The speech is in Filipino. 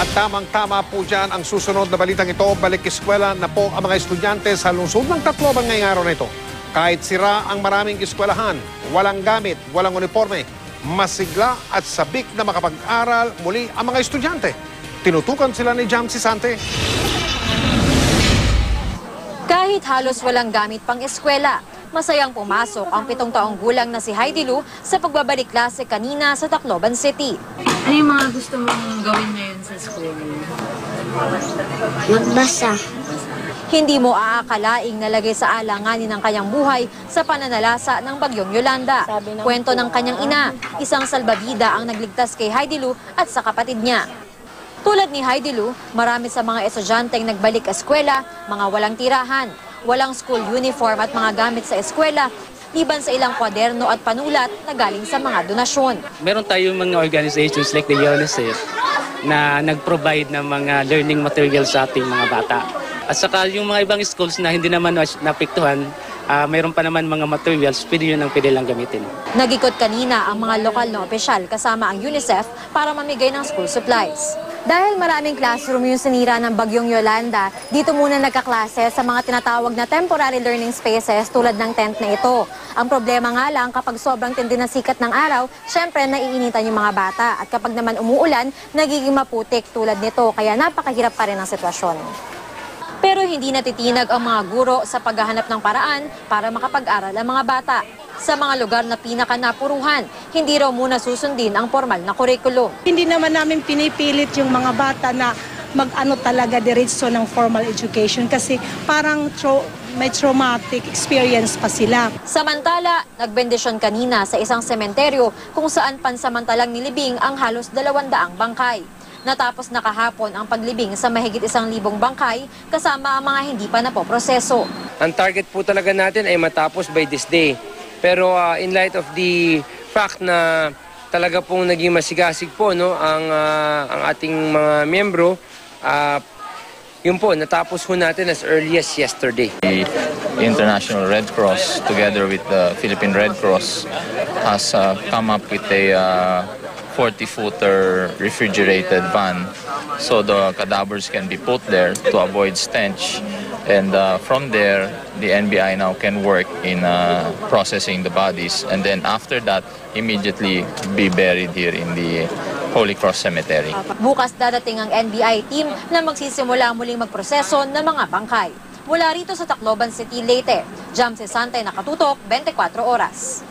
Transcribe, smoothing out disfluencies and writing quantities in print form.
At tamang-tama po dyan ang susunod na balitang ito. Balik eskwela na po ang mga estudyante sa lungsod ng Tacloban ngayong araw na ito. Kahit sira ang maraming eskwelahan, walang gamit, walang uniforme, masigla at sabik na makapag-aral muli ang mga estudyante. Tinutukan sila ni Jam Sisante. Kahit halos walang gamit pang eskwela, masayang pumasok ang 7 taong gulang na si Heidi Lu sa pagbabalik klase kanina sa Tacloban City. Ano yung mga gusto mong gawin ngayon sa school? Magbasa. Hindi mo aakalaing nalagay sa alanganin ng kanyang buhay sa pananalasa ng bagyong Yolanda. Kwento ng kanyang ina, isang salbabida ang nagligtas kay Heidi Lu at sa kapatid niya. Tulad ni Heidi Lu, marami sa mga estudyanteng nagbalik eskwela, mga walang tirahan, walang school uniform at mga gamit sa eskwela, liban sa ilang kwaderno at panulat na galing sa mga donasyon. Meron tayong mga organizations like the UNICEF na nag-provide ng mga learning materials sa ating mga bata. At saka yung mga ibang schools na hindi naman napektuhan, mayroon pa naman mga materials, pwede lang gamitin. Nag-ikot kanina ang mga lokal na opisyal kasama ang UNICEF para mamigay ng school supplies. Dahil maraming classroom yung sinira ng bagyong Yolanda, dito muna nagkaklase sa mga tinatawag na temporary learning spaces tulad ng tent na ito. Ang problema nga lang kapag sobrang tindi ng sikat ng araw, syempre naiinitan yung mga bata. At kapag naman umuulan, nagiging maputik tulad nito, kaya napakahirap pa rin ang sitwasyon. Pero hindi natitinag ang mga guro sa paghahanap ng paraan para makapag-aral ang mga bata. Sa mga lugar na pinakanapuruhan, hindi raw muna susundin ang formal na kurikulum. Hindi naman namin pinipilit yung mga bata na mag-ano talaga diretso ng formal education kasi parang may traumatic experience pa sila. Samantala, nagbendisyon kanina sa isang sementeryo kung saan pansamantalang nilibing ang halos 200 bangkay. Natapos na kahapon ang paglibing sa mahigit 1,000 bangkay kasama ang mga hindi pa napoproseso. Ang target po talaga natin ay matapos by this day. Pero in light of the fact na talaga pong naging masigasig po no, ang ating mga miyembro, yun po, natapos po natin as early as yesterday. The International Red Cross together with the Philippine Red Cross has come up with a 40-footer refrigerated van so the cadavers can be put there to avoid stench. And from there, the NBI now can work in processing the bodies. And then after that, immediately be buried here in the Holy Cross Cemetery. Bukas dadating ang NBI team na magsisimula muling magproseso ng mga bangkay. Mula rito sa Tacloban City, Leyte, Jam Sisante, nakatutok, 24 oras.